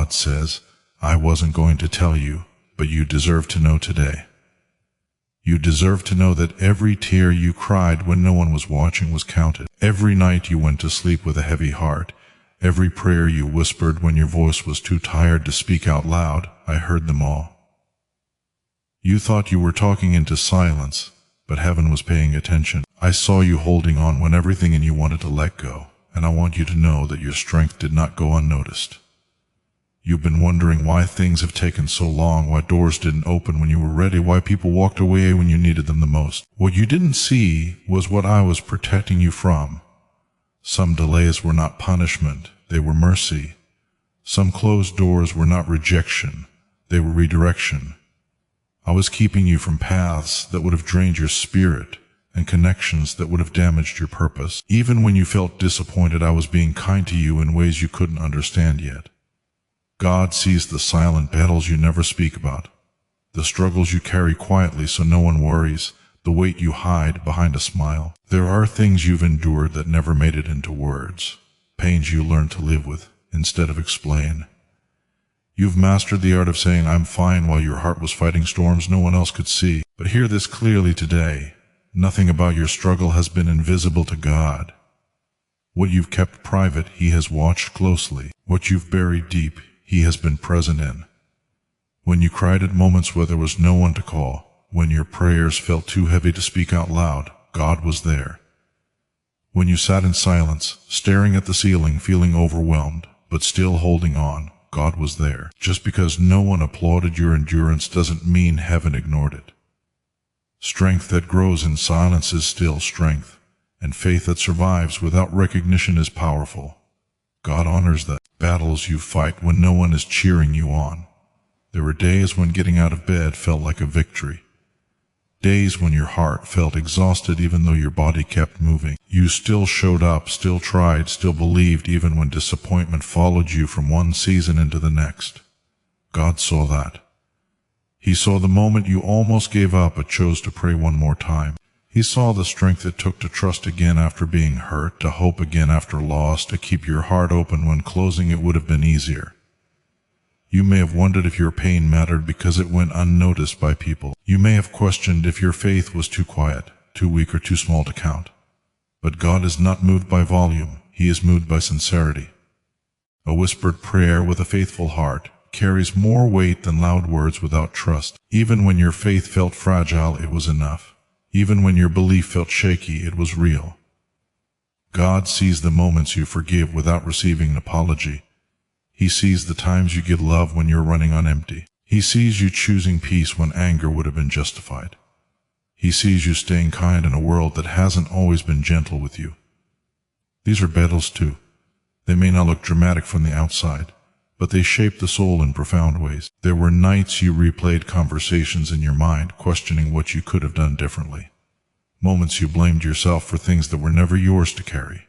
God says, I wasn't going to tell you, but you deserve to know today. You deserve to know that every tear you cried when no one was watching was counted. Every night you went to sleep with a heavy heart. Every prayer you whispered when your voice was too tired to speak out loud, I heard them all. You thought you were talking into silence, but heaven was paying attention. I saw you holding on when everything in you wanted to let go, and I want you to know that your strength did not go unnoticed. You've been wondering why things have taken so long, why doors didn't open when you were ready, why people walked away when you needed them the most. What you didn't see was what I was protecting you from. Some delays were not punishment, they were mercy. Some closed doors were not rejection, they were redirection. I was keeping you from paths that would have drained your spirit and connections that would have damaged your purpose. Even when you felt disappointed, I was being kind to you in ways you couldn't understand yet. God sees the silent battles you never speak about, the struggles you carry quietly so no one worries, the weight you hide behind a smile. There are things you've endured that never made it into words, pains you learned to live with instead of explain. You've mastered the art of saying I'm fine while your heart was fighting storms no one else could see. But hear this clearly today, nothing about your struggle has been invisible to God. What you've kept private, He has watched closely. What you've buried deep, He has been present in. When you cried at moments where there was no one to call, when your prayers felt too heavy to speak out loud, God was there. When you sat in silence, staring at the ceiling, feeling overwhelmed, but still holding on, God was there. Just because no one applauded your endurance doesn't mean heaven ignored it. Strength that grows in silence is still strength, and faith that survives without recognition is powerful. God honors the battles you fight when no one is cheering you on. There were days when getting out of bed felt like a victory. Days when your heart felt exhausted even though your body kept moving. You still showed up, still tried, still believed even when disappointment followed you from one season into the next. God saw that. He saw the moment you almost gave up but chose to pray one more time. He saw the strength it took to trust again after being hurt, to hope again after loss, to keep your heart open when closing it would have been easier. You may have wondered if your pain mattered because it went unnoticed by people. You may have questioned if your faith was too quiet, too weak, or too small to count. But God is not moved by volume. He is moved by sincerity. A whispered prayer with a faithful heart carries more weight than loud words without trust. Even when your faith felt fragile, it was enough. Even when your belief felt shaky, it was real. God sees the moments you forgive without receiving an apology. He sees the times you give love when you're running on empty. He sees you choosing peace when anger would have been justified. He sees you staying kind in a world that hasn't always been gentle with you. These are battles too. They may not look dramatic from the outside, but they shape the soul in profound ways. There were nights you replayed conversations in your mind, questioning what you could have done differently. Moments you blamed yourself for things that were never yours to carry.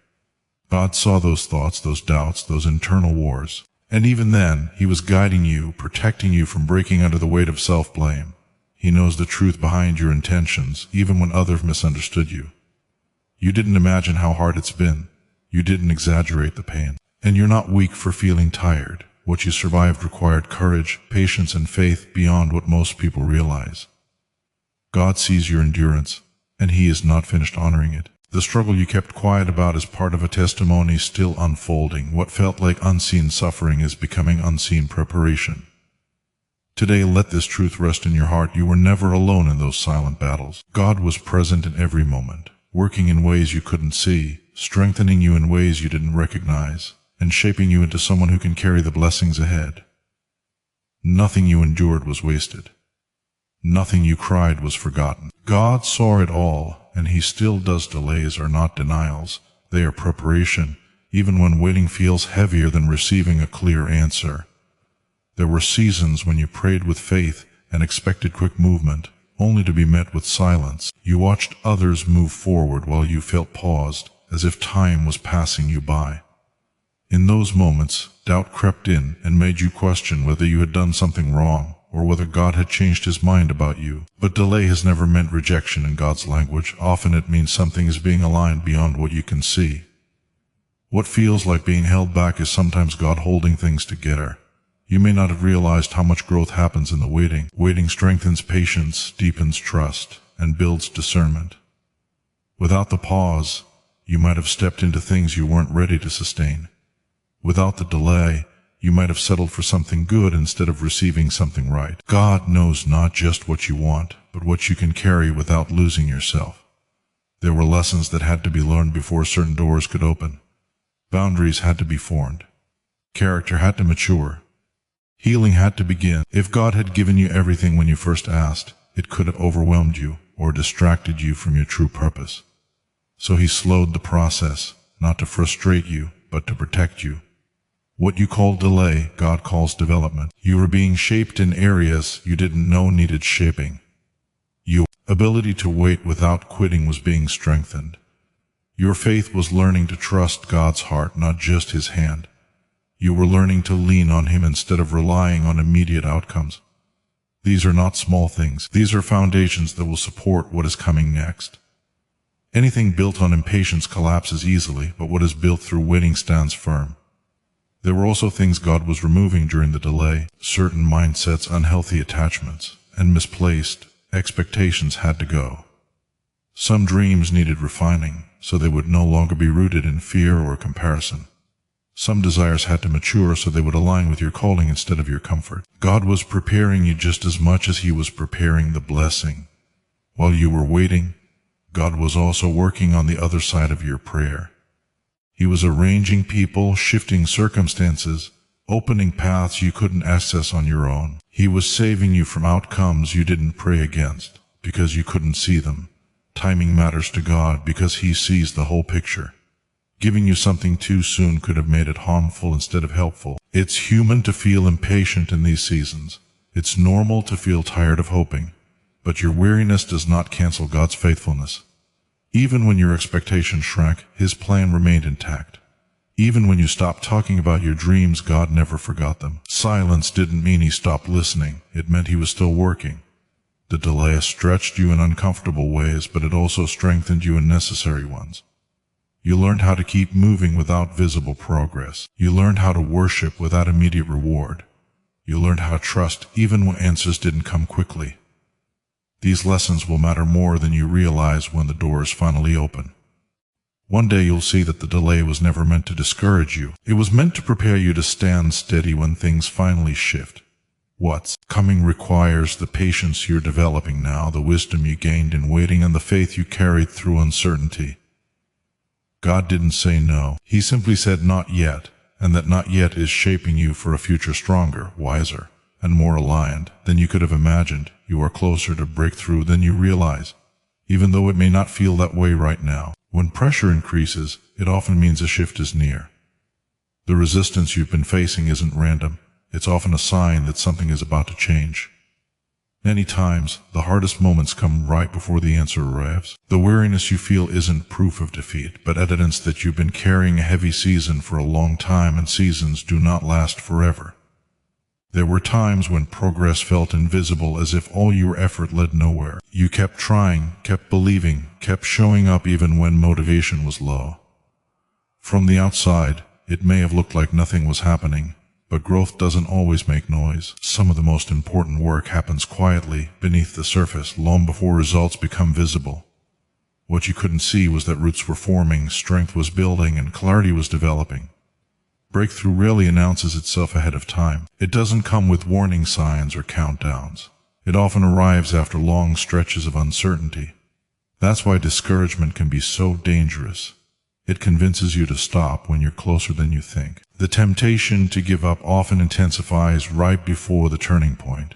God saw those thoughts, those doubts, those internal wars. And even then, He was guiding you, protecting you from breaking under the weight of self-blame. He knows the truth behind your intentions, even when others misunderstood you. You didn't imagine how hard it's been. You didn't exaggerate the pain. And you're not weak for feeling tired. What you survived required courage, patience, and faith beyond what most people realize. God sees your endurance, and He is not finished honoring it. The struggle you kept quiet about is part of a testimony still unfolding. What felt like unseen suffering is becoming unseen preparation. Today, let this truth rest in your heart. You were never alone in those silent battles. God was present in every moment, working in ways you couldn't see, strengthening you in ways you didn't recognize, and shaping you into someone who can carry the blessings ahead. Nothing you endured was wasted. Nothing you cried was forgotten. God saw it all. And He still does. Delays are not denials. They are preparation, even when waiting feels heavier than receiving a clear answer. There were seasons when you prayed with faith and expected quick movement, only to be met with silence. You watched others move forward while you felt paused, as if time was passing you by. In those moments, doubt crept in and made you question whether you had done something wrong, or whether God had changed His mind about you. But delay has never meant rejection in God's language. Often it means something is being aligned beyond what you can see. What feels like being held back is sometimes God holding things together. You may not have realized how much growth happens in the waiting. Waiting strengthens patience, deepens trust, and builds discernment. Without the pause, you might have stepped into things you weren't ready to sustain. Without the delay, you might have settled for something good instead of receiving something right. God knows not just what you want, but what you can carry without losing yourself. There were lessons that had to be learned before certain doors could open. Boundaries had to be formed. Character had to mature. Healing had to begin. If God had given you everything when you first asked, it could have overwhelmed you or distracted you from your true purpose. So he slowed the process, not to frustrate you, but to protect you. What you call delay, God calls development. You were being shaped in areas you didn't know needed shaping. Your ability to wait without quitting was being strengthened. Your faith was learning to trust God's heart, not just his hand. You were learning to lean on him instead of relying on immediate outcomes. These are not small things. These are foundations that will support what is coming next. Anything built on impatience collapses easily, but what is built through waiting stands firm. There were also things God was removing during the delay. Certain mindsets, unhealthy attachments, and misplaced expectations had to go. Some dreams needed refining, so they would no longer be rooted in fear or comparison. Some desires had to mature so they would align with your calling instead of your comfort. God was preparing you just as much as he was preparing the blessing. While you were waiting, God was also working on the other side of your prayer. He was arranging people, shifting circumstances, opening paths you couldn't access on your own. He was saving you from outcomes you didn't pray against because you couldn't see them. Timing matters to God because he sees the whole picture. Giving you something too soon could have made it harmful instead of helpful. It's human to feel impatient in these seasons. It's normal to feel tired of hoping. But your weariness does not cancel God's faithfulness. Even when your expectations shrank, his plan remained intact. Even when you stopped talking about your dreams, God never forgot them. Silence didn't mean he stopped listening. It meant he was still working. The delay stretched you in uncomfortable ways, but it also strengthened you in necessary ones. You learned how to keep moving without visible progress. You learned how to worship without immediate reward. You learned how to trust even when answers didn't come quickly. These lessons will matter more than you realize when the doors finally open. One day you'll see that the delay was never meant to discourage you. It was meant to prepare you to stand steady when things finally shift. What's coming requires the patience you're developing now, the wisdom you gained in waiting, and the faith you carried through uncertainty. God didn't say no. He simply said not yet, and that not yet is shaping you for a future stronger, wiser, and more aligned than you could have imagined. You are closer to breakthrough than you realize, even though it may not feel that way right now. When pressure increases, it often means a shift is near. The resistance you've been facing isn't random. It's often a sign that something is about to change. Many times, the hardest moments come right before the answer arrives. The weariness you feel isn't proof of defeat, but evidence that you've been carrying a heavy season for a long time, and seasons do not last forever. There were times when progress felt invisible, as if all your effort led nowhere. You kept trying, kept believing, kept showing up even when motivation was low. From the outside, it may have looked like nothing was happening, but growth doesn't always make noise. Some of the most important work happens quietly, beneath the surface, long before results become visible. What you couldn't see was that roots were forming, strength was building, and clarity was developing. Breakthrough rarely announces itself ahead of time. It doesn't come with warning signs or countdowns. It often arrives after long stretches of uncertainty. That's why discouragement can be so dangerous. It convinces you to stop when you're closer than you think. The temptation to give up often intensifies right before the turning point.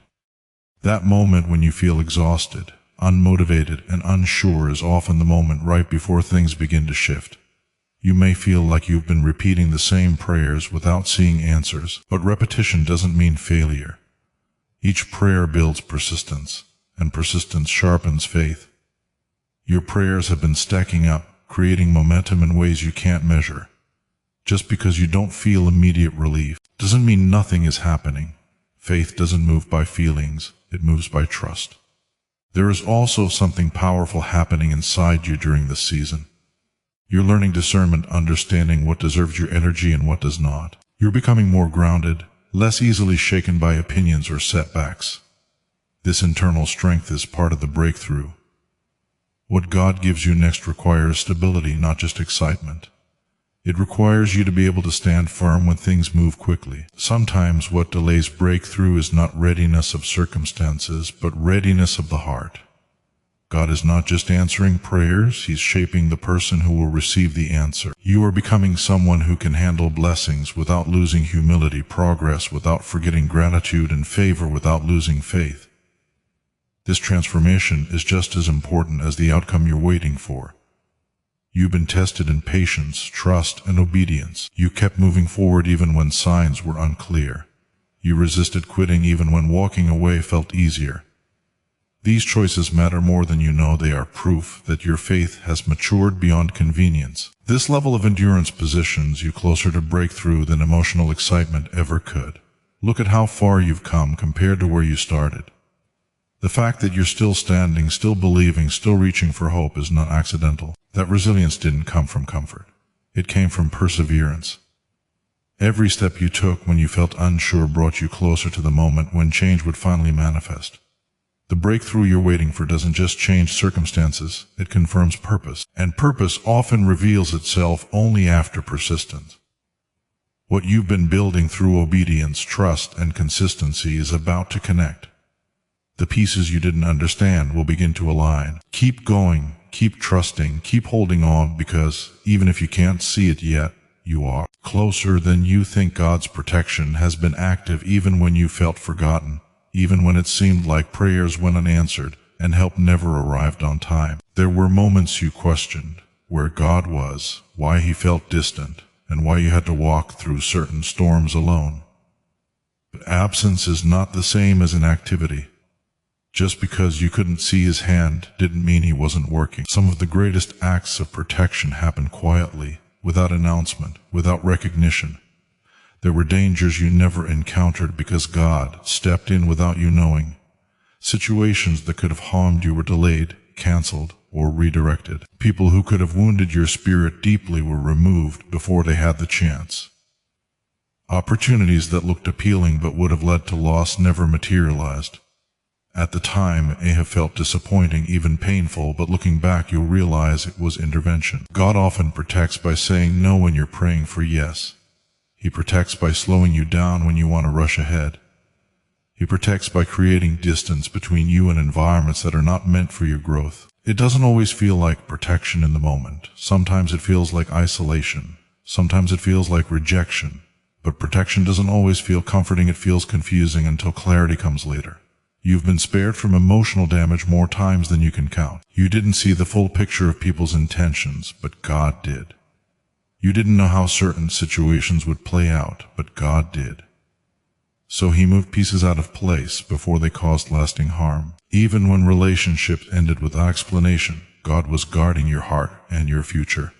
That moment when you feel exhausted, unmotivated, and unsure is often the moment right before things begin to shift. You may feel like you've been repeating the same prayers without seeing answers, but repetition doesn't mean failure. Each prayer builds persistence, and persistence sharpens faith. Your prayers have been stacking up, creating momentum in ways you can't measure. Just because you don't feel immediate relief doesn't mean nothing is happening. Faith doesn't move by feelings, it moves by trust. There is also something powerful happening inside you during this season. You're learning discernment, understanding what deserves your energy and what does not. You're becoming more grounded, less easily shaken by opinions or setbacks. This internal strength is part of the breakthrough. What God gives you next requires stability, not just excitement. It requires you to be able to stand firm when things move quickly. Sometimes what delays breakthrough is not readiness of circumstances, but readiness of the heart. God is not just answering prayers, He's shaping the person who will receive the answer. You are becoming someone who can handle blessings without losing humility, progress without forgetting gratitude, and favor without losing faith. This transformation is just as important as the outcome you're waiting for. You've been tested in patience, trust, and obedience. You kept moving forward even when signs were unclear. You resisted quitting even when walking away felt easier. These choices matter more than you know. They are proof that your faith has matured beyond convenience. This level of endurance positions you closer to breakthrough than emotional excitement ever could. Look at how far you've come compared to where you started. The fact that you're still standing, still believing, still reaching for hope is not accidental. That resilience didn't come from comfort. It came from perseverance. Every step you took when you felt unsure brought you closer to the moment when change would finally manifest. The breakthrough you're waiting for doesn't just change circumstances, it confirms purpose. And purpose often reveals itself only after persistence. What you've been building through obedience, trust, and consistency is about to connect. The pieces you didn't understand will begin to align. Keep going, keep trusting, keep holding on, because even if you can't see it yet, you are closer than you think. God's protection has been active even when you felt forgotten, even when it seemed like prayers went unanswered and help never arrived on time. There were moments you questioned where God was, why He felt distant, and why you had to walk through certain storms alone. But absence is not the same as inactivity. Just because you couldn't see His hand didn't mean He wasn't working. Some of the greatest acts of protection happened quietly, without announcement, without recognition. There were dangers you never encountered because God stepped in without you knowing. Situations that could have harmed you were delayed, canceled, or redirected. People who could have wounded your spirit deeply were removed before they had the chance. Opportunities that looked appealing but would have led to loss never materialized. At the time, it may have felt disappointing, even painful, but looking back you'll realize it was intervention. God often protects by saying no when you're praying for yes. He protects by slowing you down when you want to rush ahead. He protects by creating distance between you and environments that are not meant for your growth. It doesn't always feel like protection in the moment. Sometimes it feels like isolation. Sometimes it feels like rejection. But protection doesn't always feel comforting. It feels confusing until clarity comes later. You've been spared from emotional damage more times than you can count. You didn't see the full picture of people's intentions, but God did. You didn't know how certain situations would play out, but God did. So He moved pieces out of place before they caused lasting harm. Even when relationships ended without explanation, God was guarding your heart and your future.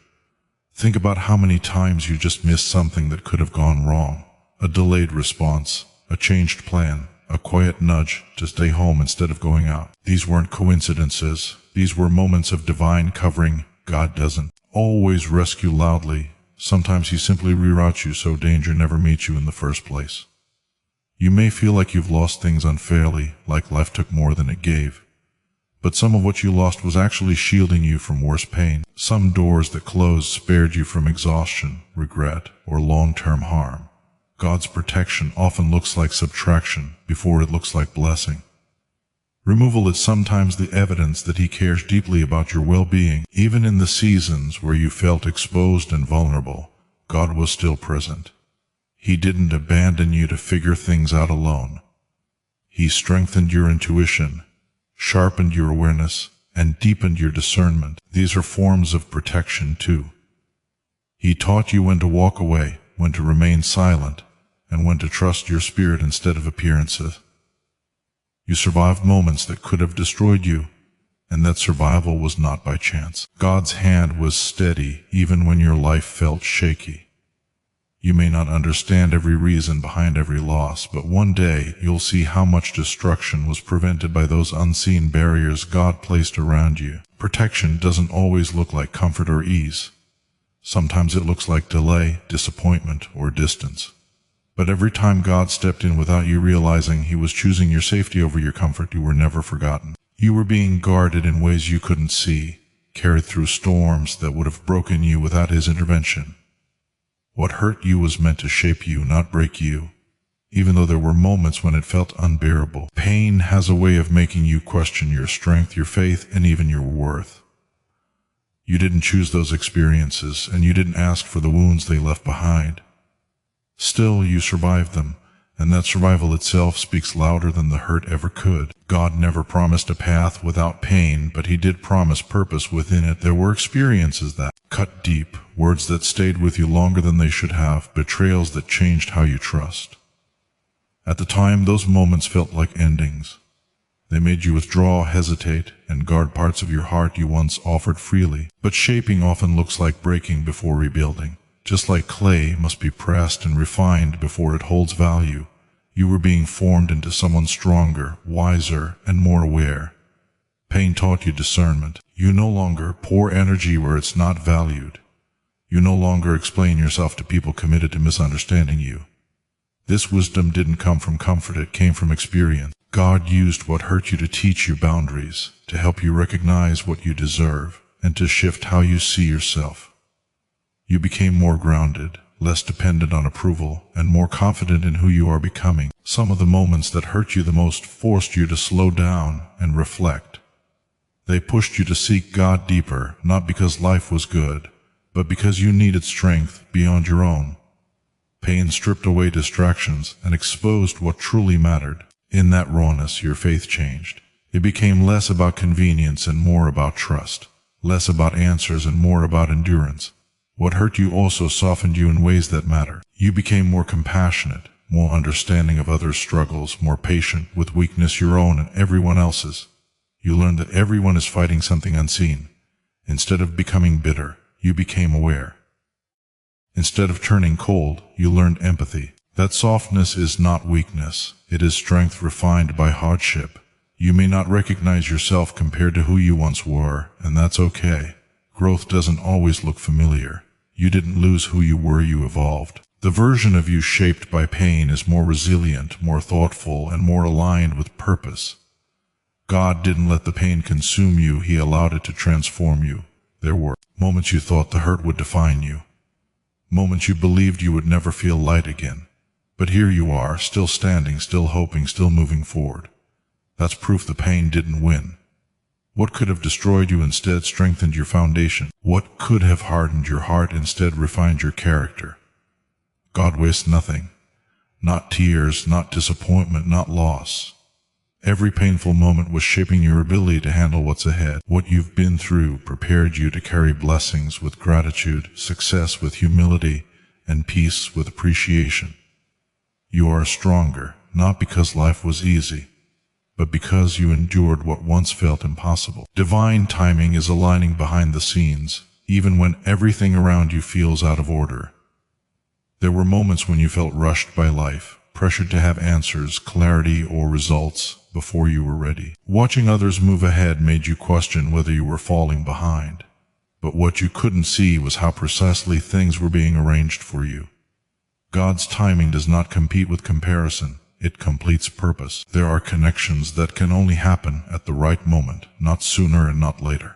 Think about how many times you just missed something that could have gone wrong. A delayed response, a changed plan, a quiet nudge to stay home instead of going out. These weren't coincidences. These were moments of divine covering. God doesn't always rescue loudly. Sometimes He simply reroutes you so danger never meets you in the first place. You may feel like you've lost things unfairly, like life took more than it gave. But some of what you lost was actually shielding you from worse pain. Some doors that closed spared you from exhaustion, regret, or long-term harm. God's protection often looks like subtraction before it looks like blessing. Removal is sometimes the evidence that He cares deeply about your well-being. Even in the seasons where you felt exposed and vulnerable, God was still present. He didn't abandon you to figure things out alone. He strengthened your intuition, sharpened your awareness, and deepened your discernment. These are forms of protection too. He taught you when to walk away, when to remain silent, and when to trust your spirit instead of appearances. You survived moments that could have destroyed you, and that survival was not by chance. God's hand was steady even when your life felt shaky. You may not understand every reason behind every loss, but one day you'll see how much destruction was prevented by those unseen barriers God placed around you. Protection doesn't always look like comfort or ease. Sometimes it looks like delay, disappointment, or distance. But every time God stepped in without you realizing He was choosing your safety over your comfort, you were never forgotten. You were being guarded in ways you couldn't see, carried through storms that would have broken you without His intervention. What hurt you was meant to shape you, not break you, even though there were moments when it felt unbearable. Pain has a way of making you question your strength, your faith, and even your worth. You didn't choose those experiences, and you didn't ask for the wounds they left behind. Still, you survived them, and that survival itself speaks louder than the hurt ever could. God never promised a path without pain, but He did promise purpose within it. There were experiences that cut deep, words that stayed with you longer than they should have, betrayals that changed how you trust. At the time, those moments felt like endings. They made you withdraw, hesitate, and guard parts of your heart you once offered freely. But shaping often looks like breaking before rebuilding. Just like clay must be pressed and refined before it holds value, you were being formed into someone stronger, wiser, and more aware. Pain taught you discernment. You no longer pour energy where it's not valued. You no longer explain yourself to people committed to misunderstanding you. This wisdom didn't come from comfort, it came from experience. God used what hurt you to teach you boundaries, to help you recognize what you deserve, and to shift how you see yourself. You became more grounded, less dependent on approval, and more confident in who you are becoming. Some of the moments that hurt you the most forced you to slow down and reflect. They pushed you to seek God deeper, not because life was good, but because you needed strength beyond your own. Pain stripped away distractions and exposed what truly mattered. In that rawness, your faith changed. It became less about convenience and more about trust, less about answers and more about endurance. What hurt you also softened you in ways that matter. You became more compassionate, more understanding of others' struggles, more patient with weakness, your own and everyone else's. You learned that everyone is fighting something unseen. Instead of becoming bitter, you became aware. Instead of turning cold, you learned empathy. That softness is not weakness. It is strength refined by hardship. You may not recognize yourself compared to who you once were, and that's okay. Growth doesn't always look familiar. You didn't lose who you were, you evolved. The version of you shaped by pain is more resilient, more thoughtful, and more aligned with purpose. God didn't let the pain consume you, He allowed it to transform you. There were moments you thought the hurt would define you. Moments you believed you would never feel light again. But here you are, still standing, still hoping, still moving forward. That's proof the pain didn't win. What could have destroyed you instead strengthened your foundation. What could have hardened your heart instead refined your character. God wastes nothing. Not tears, not disappointment, not loss. Every painful moment was shaping your ability to handle what's ahead. What you've been through prepared you to carry blessings with gratitude, success with humility, and peace with appreciation. You are stronger, not because life was easy, but because you endured what once felt impossible. Divine timing is aligning behind the scenes, even when everything around you feels out of order. There were moments when you felt rushed by life, pressured to have answers, clarity, or results before you were ready. Watching others move ahead made you question whether you were falling behind. But what you couldn't see was how precisely things were being arranged for you. God's timing does not compete with comparison. It completes purpose. There are connections that can only happen at the right moment, not sooner and not later.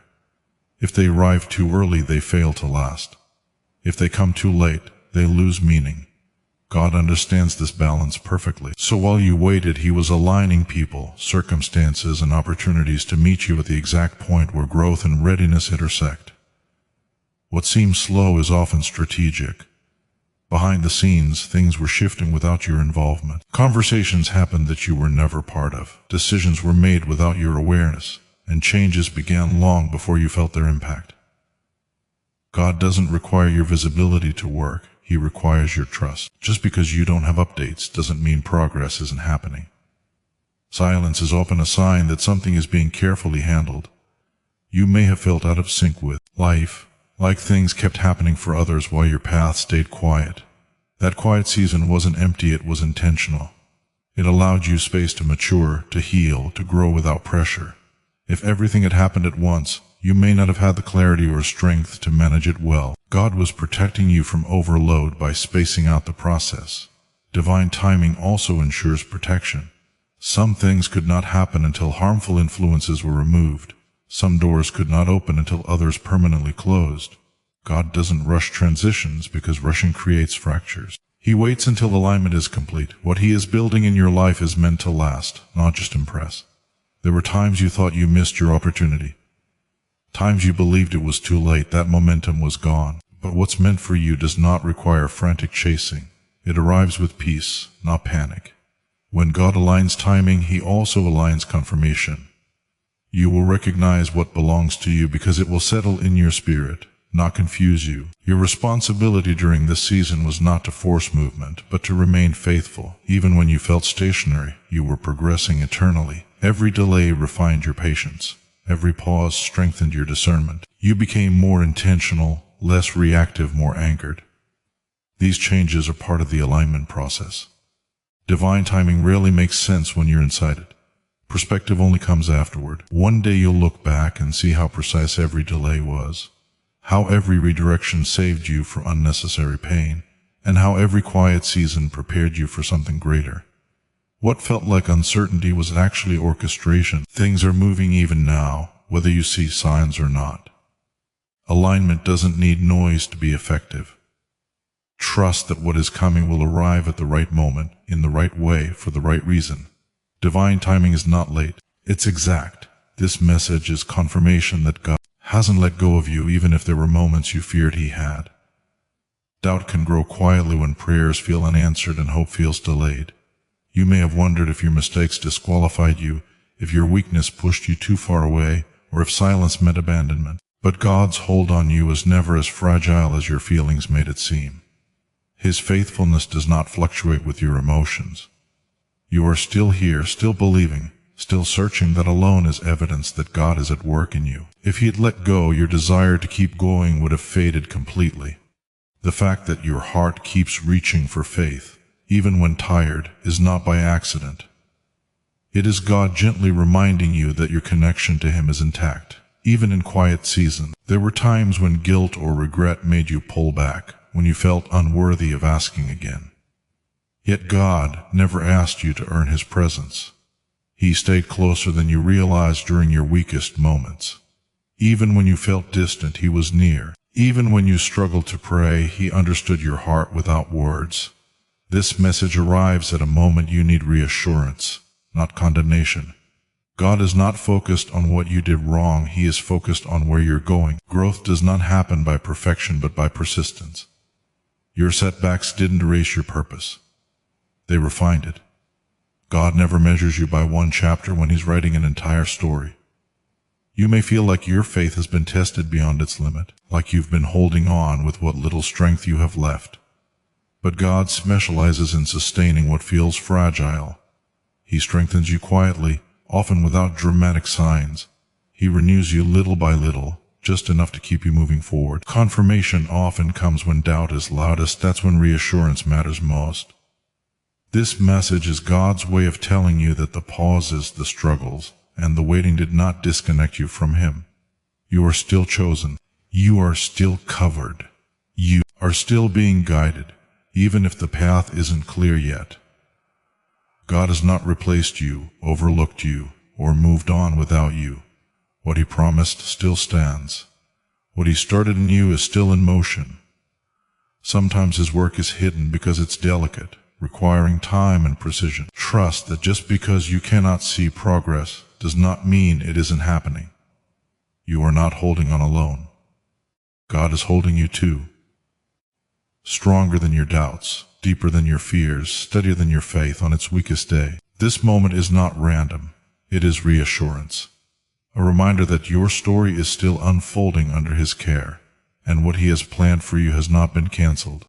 If they arrive too early, they fail to last. If they come too late, they lose meaning. God understands this balance perfectly. So while you waited, He was aligning people, circumstances, and opportunities to meet you at the exact point where growth and readiness intersect. What seems slow is often strategic. Behind the scenes, things were shifting without your involvement. Conversations happened that you were never part of. Decisions were made without your awareness, and changes began long before you felt their impact. God doesn't require your visibility to work. He requires your trust. Just because you don't have updates doesn't mean progress isn't happening. Silence is often a sign that something is being carefully handled. You may have felt out of sync with life, like things kept happening for others while your path stayed quiet. That quiet season wasn't empty, it was intentional. It allowed you space to mature, to heal, to grow without pressure. If everything had happened at once, you may not have had the clarity or strength to manage it well. God was protecting you from overload by spacing out the process. Divine timing also ensures protection. Some things could not happen until harmful influences were removed. Some doors could not open until others permanently closed. God doesn't rush transitions because rushing creates fractures. He waits until alignment is complete. What He is building in your life is meant to last, not just impress. There were times you thought you missed your opportunity. Times you believed it was too late, that momentum was gone. But what's meant for you does not require frantic chasing. It arrives with peace, not panic. When God aligns timing, He also aligns confirmation. You will recognize what belongs to you because it will settle in your spirit, not confuse you. Your responsibility during this season was not to force movement, but to remain faithful. Even when you felt stationary, you were progressing eternally. Every delay refined your patience. Every pause strengthened your discernment. You became more intentional, less reactive, more anchored. These changes are part of the alignment process. Divine timing rarely makes sense when you're inside it. Perspective only comes afterward. One day you'll look back and see how precise every delay was, how every redirection saved you from unnecessary pain, and how every quiet season prepared you for something greater. What felt like uncertainty was actually orchestration. Things are moving even now, whether you see signs or not. Alignment doesn't need noise to be effective. Trust that what is coming will arrive at the right moment, in the right way, for the right reason. Divine timing is not late. It's exact. This message is confirmation that God hasn't let go of you even if there were moments you feared He had. Doubt can grow quietly when prayers feel unanswered and hope feels delayed. You may have wondered if your mistakes disqualified you, if your weakness pushed you too far away, or if silence meant abandonment. But God's hold on you is never as fragile as your feelings made it seem. His faithfulness does not fluctuate with your emotions. You are still here, still believing, still searching. That alone is evidence that God is at work in you. If He had let go, your desire to keep going would have faded completely. The fact that your heart keeps reaching for faith, even when tired, is not by accident. It is God gently reminding you that your connection to Him is intact. Even in quiet seasons, there were times when guilt or regret made you pull back, when you felt unworthy of asking again. Yet God never asked you to earn His presence. He stayed closer than you realized during your weakest moments. Even when you felt distant, He was near. Even when you struggled to pray, He understood your heart without words. This message arrives at a moment you need reassurance, not condemnation. God is not focused on what you did wrong. He is focused on where you're going. Growth does not happen by perfection, but by persistence. Your setbacks didn't erase your purpose. They refined it. God never measures you by one chapter when He's writing an entire story. You may feel like your faith has been tested beyond its limit, like you've been holding on with what little strength you have left. But God specializes in sustaining what feels fragile. He strengthens you quietly, often without dramatic signs. He renews you little by little, just enough to keep you moving forward. Confirmation often comes when doubt is loudest. That's when reassurance matters most. This message is God's way of telling you that the pauses, the struggles, and the waiting did not disconnect you from Him. You are still chosen. You are still covered. You are still being guided, even if the path isn't clear yet. God has not replaced you, overlooked you, or moved on without you. What He promised still stands. What He started in you is still in motion. Sometimes His work is hidden because it's delicate, requiring time and precision. Trust that just because you cannot see progress does not mean it isn't happening. You are not holding on alone. God is holding you too. Stronger than your doubts, deeper than your fears, steadier than your faith on its weakest day. This moment is not random. It is reassurance. A reminder that your story is still unfolding under His care, and what He has planned for you has not been canceled.